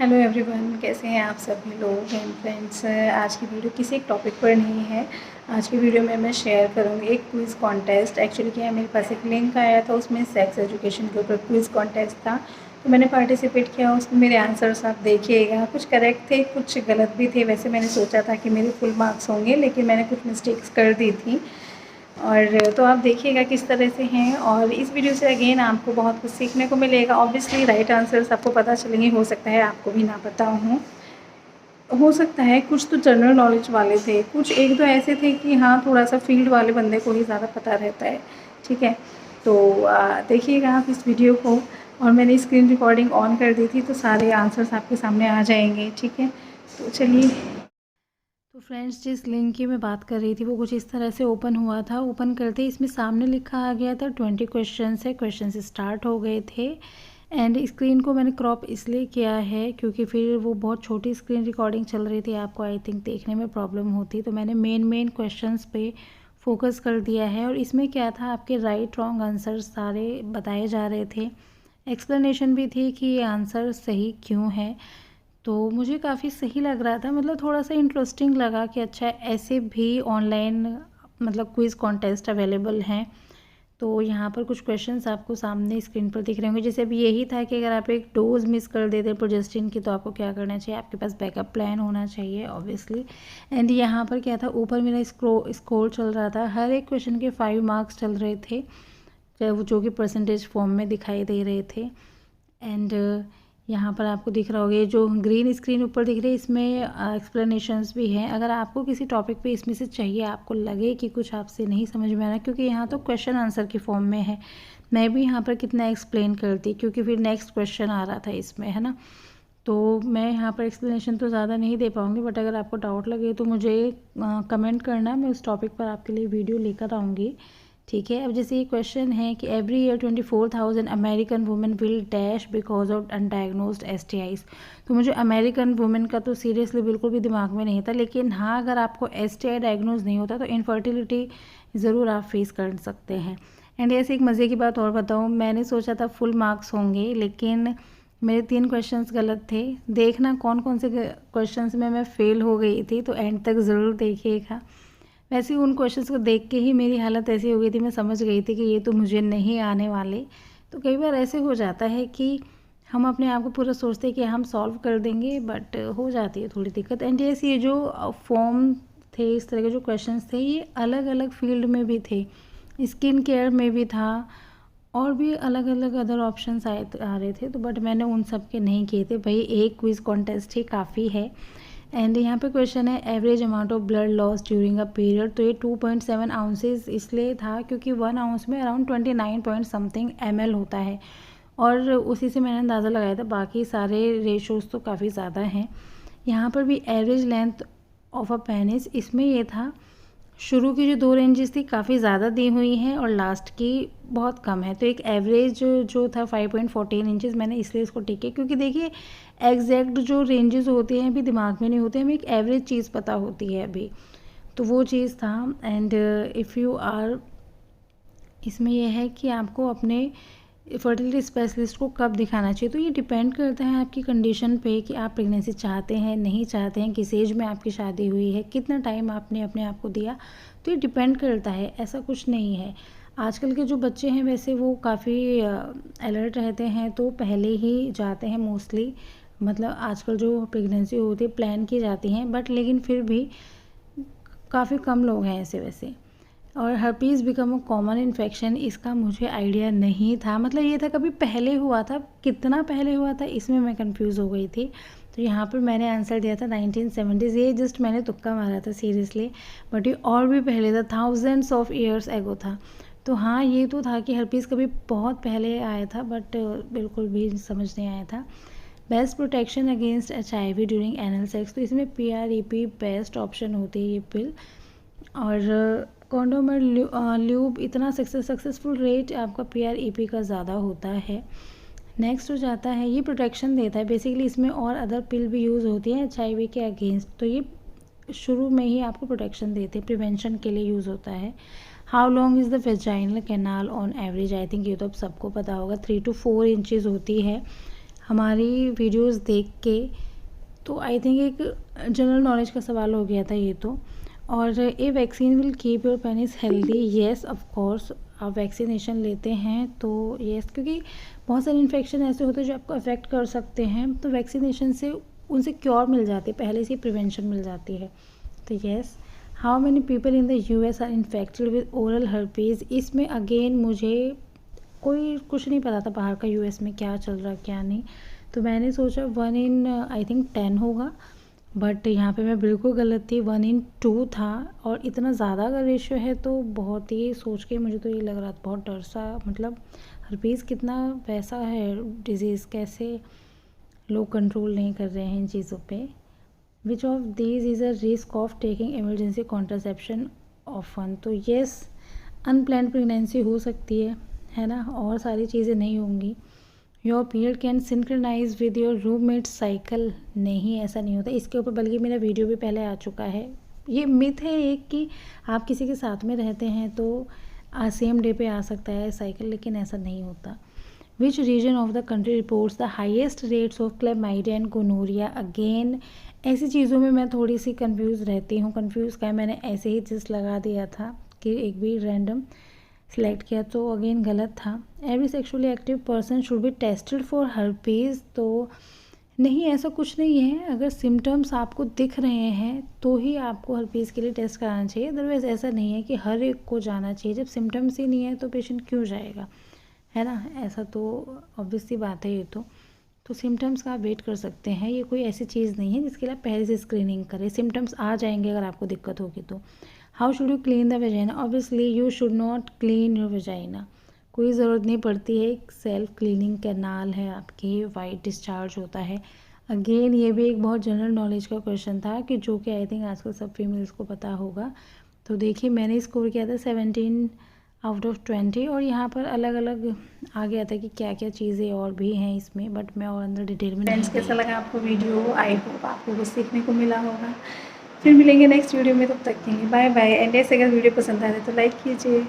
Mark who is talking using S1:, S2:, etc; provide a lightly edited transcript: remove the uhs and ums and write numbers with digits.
S1: Hello everyone, कैसे हैं आप सभी लोग एंड फ्रेंड्स। आज की वीडियो किसी एक टॉपिक पर नहीं है। आज की वीडियो में मैं शेयर करूंगी एक क्विज़ कॉन्टेस्ट। एक्चुअली क्या है, मेरे पास एक लिंक आया था, उसमें सेक्स एजुकेशन के ऊपर क्विज़ कॉन्टेस्ट था, तो मैंने पार्टिसिपेट किया। उसमें मेरे आंसर्स आप देखिएगा, कुछ करेक्ट थे, कुछ गलत भी थे। वैसे मैंने सोचा था कि मेरे फुल मार्क्स होंगे, लेकिन मैंने कुछ मिस्टेक्स कर दी थी। और तो आप देखिएगा किस तरह से हैं, और इस वीडियो से अगेन आपको बहुत कुछ सीखने को मिलेगा। ऑब्वियसली राइट आंसर्स आपको पता चलेंगे, हो सकता है आपको भी ना पता हो सकता है कुछ तो जनरल नॉलेज वाले थे, कुछ एक दो ऐसे थे कि हाँ थोड़ा सा फील्ड वाले बंदे को ही ज़्यादा पता रहता है। ठीक है, तो देखिएगा आप इस वीडियो को। और मैंने स्क्रीन रिकॉर्डिंग ऑन कर दी थी, तो सारे आंसर्स आपके सामने आ जाएंगे। ठीक है, तो चलिए। तो फ्रेंड्स, जिस लिंक की मैं बात कर रही थी वो कुछ इस तरह से ओपन हुआ था। ओपन करते ही इसमें सामने लिखा आ गया था 20 क्वेश्चन है। क्वेश्चन स्टार्ट हो गए थे एंड स्क्रीन को मैंने क्रॉप इसलिए किया है क्योंकि फिर वो बहुत छोटी स्क्रीन रिकॉर्डिंग चल रही थी, आपको आई थिंक देखने में प्रॉब्लम होती। तो मैंने मेन क्वेश्चंस पे फोकस कर दिया है। और इसमें क्या था, आपके राइट रॉन्ग आंसर सारे बताए जा रहे थे। एक्सप्लेनेशन भी थी कि ये आंसर सही क्यों है। तो मुझे काफ़ी सही लग रहा था, मतलब थोड़ा सा इंटरेस्टिंग लगा कि अच्छा ऐसे भी ऑनलाइन मतलब क्विज़ कॉन्टेस्ट अवेलेबल हैं। तो यहाँ पर कुछ क्वेश्चंस आपको सामने स्क्रीन पर दिख रहे होंगे। जैसे अभी यही था कि अगर आप एक डोज मिस कर देते प्रोजेस्टिन की, तो आपको क्या करना चाहिए, आपके पास बैकअप प्लान होना चाहिए ऑब्वियसली। एंड यहाँ पर क्या था, ऊपर मेरा स्कोर चल रहा था, हर एक क्वेश्चन के 5 मार्क्स चल रहे थे, चाहे वो जो कि परसेंटेज फॉर्म में दिखाई दे रहे थे। एंड यहाँ पर आपको दिख रहा होगा, ये जो ग्रीन स्क्रीन ऊपर दिख रही है इसमें एक्सप्लेनेशंस भी हैं। अगर आपको किसी टॉपिक पे इसमें से चाहिए, आपको लगे कि कुछ आपसे नहीं समझ में आ रहा, क्योंकि यहाँ तो क्वेश्चन आंसर की फॉर्म में है, मैं भी यहाँ पर कितना एक्सप्लेन करती, क्योंकि फिर नेक्स्ट क्वेश्चन आ रहा था इसमें, है ना। तो मैं यहाँ पर एक्सप्लेनेशन तो ज़्यादा नहीं दे पाऊँगी, बट अगर आपको डाउट लगे तो मुझे कमेंट करना, मैं उस टॉपिक पर आपके लिए वीडियो लेकर आऊँगी। ठीक है, अब जैसे ये क्वेश्चन है कि every year 24,000 American women will dash because of undiagnosed STIs। तो मुझे अमेरिकन वुमेन का तो सीरियसली बिल्कुल भी दिमाग में नहीं था, लेकिन हाँ अगर आपको STI डायग्नोज नहीं होता तो इनफर्टिलिटी ज़रूर आप फेस कर सकते हैं। एंड ऐसे एक मज़े की बात और बताऊँ, मैंने सोचा था फुल मार्क्स होंगे, लेकिन मेरे 3 क्वेश्चंस गलत थे। देखना कौन कौन से क्वेश्चंस में मैं फ़ेल हो गई थी, तो एंड तक ज़रूर देखिएगा। वैसे ही उन क्वेश्चंस को देख के ही मेरी हालत ऐसी हो गई थी, मैं समझ गई थी कि ये तो मुझे नहीं आने वाले। तो कई बार ऐसे हो जाता है कि हम अपने आप को पूरा सोचते हैं कि हम सॉल्व कर देंगे, बट हो जाती है थोड़ी दिक्कत। एंड ये जो फॉर्म थे, इस तरह के जो क्वेश्चंस थे, ये अलग अलग फील्ड में भी थे, स्किन केयर में भी था, और भी अलग अलग अदर ऑप्शंस आ रहे थे। तो बट मैंने उन सब के नहीं किए थे भाई, एक क्विज़ कॉन्टेस्ट ही काफ़ी है। एंड यहाँ पे क्वेश्चन है average amount of blood loss during a period. तो ये 2.7 आउंसेज इसलिए था क्योंकि 1 आउंस में अराउंड 29 पॉइंट समथिंग ml होता है, और उसी से मैंने अंदाज़ा लगाया था। बाकी सारे रेशोज़ तो काफ़ी ज़्यादा हैं। यहाँ पर भी average length of a penis, इसमें ये था शुरू की जो 2 रेंजेस थी काफ़ी ज़्यादा दी हुई हैं और लास्ट की बहुत कम है। तो एक एवरेज जो था 5.14 इंचेस, मैंने इसलिए इसको टिक किया क्योंकि देखिए एग्जैक्ट जो रेंजेस होते हैं अभी दिमाग में नहीं होते, हमें एक एवरेज चीज़ पता होती है अभी, तो वो चीज़ था। एंड इफ़ यू आर, इसमें यह है कि आपको अपने फर्टिलिटी स्पेशलिस्ट को कब दिखाना चाहिए। तो ये डिपेंड करता है आपकी कंडीशन पे कि आप प्रेगनेंसी चाहते हैं नहीं चाहते हैं, किस एज में आपकी शादी हुई है, कितना टाइम आपने अपने आप को दिया। तो ये डिपेंड करता है, ऐसा कुछ नहीं है। आजकल के जो बच्चे हैं वैसे वो काफ़ी अलर्ट रहते हैं, तो पहले ही जाते हैं मोस्टली, मतलब आजकल जो प्रेगनेंसी होती है प्लान की जाती हैं, बट लेकिन फिर भी काफ़ी कम लोग हैं ऐसे वैसे। और herpes become a common infection, इसका मुझे आइडिया नहीं था, मतलब ये था कभी पहले हुआ था, कितना पहले हुआ था इसमें मैं कंफ्यूज हो गई थी। तो यहाँ पर मैंने आंसर दिया था 1970s, ये जस्ट मैंने तुक्का मारा था सीरियसली, बट ये और भी पहले था, थाउजेंड्स ऑफ ईयर्स एगो था। तो हाँ ये तो था कि हर्पीज़ कभी बहुत पहले आया था, बट बिल्कुल भी समझ नहीं आया था। Best protection against HIV during anal sex, तो इसमें PrEP बेस्ट ऑप्शन होती है ये पिल। और कॉन्डोम और ल्यूब, इतना सक्सेसफुल रेट आपका PrEP का ज़्यादा होता है। नेक्स्ट हो जाता है, ये प्रोटेक्शन देता है बेसिकली, इसमें और अदर पिल भी यूज़ होती है HIV के अगेंस्ट, तो ये शुरू में ही आपको प्रोटेक्शन देते हैं, प्रिवेंशन के लिए यूज़ होता है। How long is the vaginal canal on average, I think ये तो अब सबको पता होगा, 3 to 4 इंचज़ होती है हमारी वीडियोस देख के, तो आई थिंक एक जनरल नॉलेज का सवाल हो गया था ये तो। और a vaccine will keep your penis healthy, yes of course. आप वैक्सीनेशन लेते हैं तो येस, क्योंकि बहुत सारे इन्फेक्शन ऐसे होते हैं जो आपको अफेक्ट कर सकते हैं, तो वैक्सीनेशन से उनसे क्योर मिल जाती है, पहले से प्रिवेंशन मिल जाती है। तो yes. How many people in the US are infected with oral herpes. इसमें अगेन मुझे कोई कुछ नहीं पता था बाहर का US में क्या चल रहा क्या नहीं, तो मैंने सोचा 1 in आई थिंक 10 होगा, बट यहाँ पे मैं बिल्कुल गलत थी, 1 in 2 था। और इतना ज़्यादा अगर रेशियो है तो बहुत ही सोच के मुझे तो ये लग रहा था, बहुत डर सा, मतलब हर्पीज़ कितना वैसा है डिज़ीज़, कैसे लोग कंट्रोल नहीं कर रहे हैं इन चीज़ों पे। Which of these is a risk of taking emergency contraception often. तो येस, अनप्लान्ड प्रेगनेंसी हो सकती है ना, और सारी चीज़ें नहीं होंगी। Your period can synchronise with your roommate cycle. नहीं, ऐसा नहीं होता। इसके ऊपर बल्कि मेरा वीडियो भी पहले आ चुका है। ये मिथ है एक कि आप किसी के साथ में रहते हैं तो सेम डे पे आ सकता है साइकिल, लेकिन ऐसा नहीं होता। Which region of the country reports the highest rates of chlamydia and gonorrhea. Again ऐसी चीज़ों में मैं थोड़ी सी कंफ्यूज रहती हूँ। कंफ्यूज क्या, मैंने ऐसे ही जस्ट लगा दिया था कि एक भी रैंडम सिलेक्ट किया, तो अगेन गलत था। Every sexually active person should be tested for herpes. तो नहीं, ऐसा कुछ नहीं है। अगर सिम्टम्स आपको दिख रहे हैं तो ही आपको हर्पीज़ के लिए टेस्ट कराना चाहिए, अदरवाइज़ ऐसा नहीं है कि हर एक को जाना चाहिए। जब सिम्टम्स ही नहीं है तो पेशेंट क्यों जाएगा, है ना। ऐसा तो ऑब्वियस सी बात है ये तो सिम्टम्स का आप वेट कर सकते हैं। ये कोई ऐसी चीज़ नहीं है जिसके लिए आप पहले से स्क्रीनिंग करें। सिम्टम्स आ जाएंगे अगर आपको दिक्कत होगी तो। How should you clean the vagina. Obviously you should not clean your vagina. कोई ज़रूरत नहीं पड़ती है, एक सेल्फ क्लीनिंग कैनाल है आपकी, वाइट डिस्चार्ज होता है। अगेन ये भी एक बहुत जनरल नॉलेज का क्वेश्चन था कि जो कि आई थिंक आजकल सब फीमेल्स को पता होगा। तो देखिए मैंने स्कोर किया था 17 आउट ऑफ 20, और यहाँ पर अलग अलग आ गया था कि क्या क्या चीज़ें और भी हैं इसमें, बट मैं और अंदर डिटेल में फ्रेंड्स कैसा लगा आपको वीडियो। आई होप आपको कुछ सीखने को मिला होगा। फिर मिलेंगे नेक्स्ट वीडियो में, तब तक के लिए बाय बाय। एंड ऐसे अगर वीडियो पसंद आ रहा है तो लाइक कीजिए।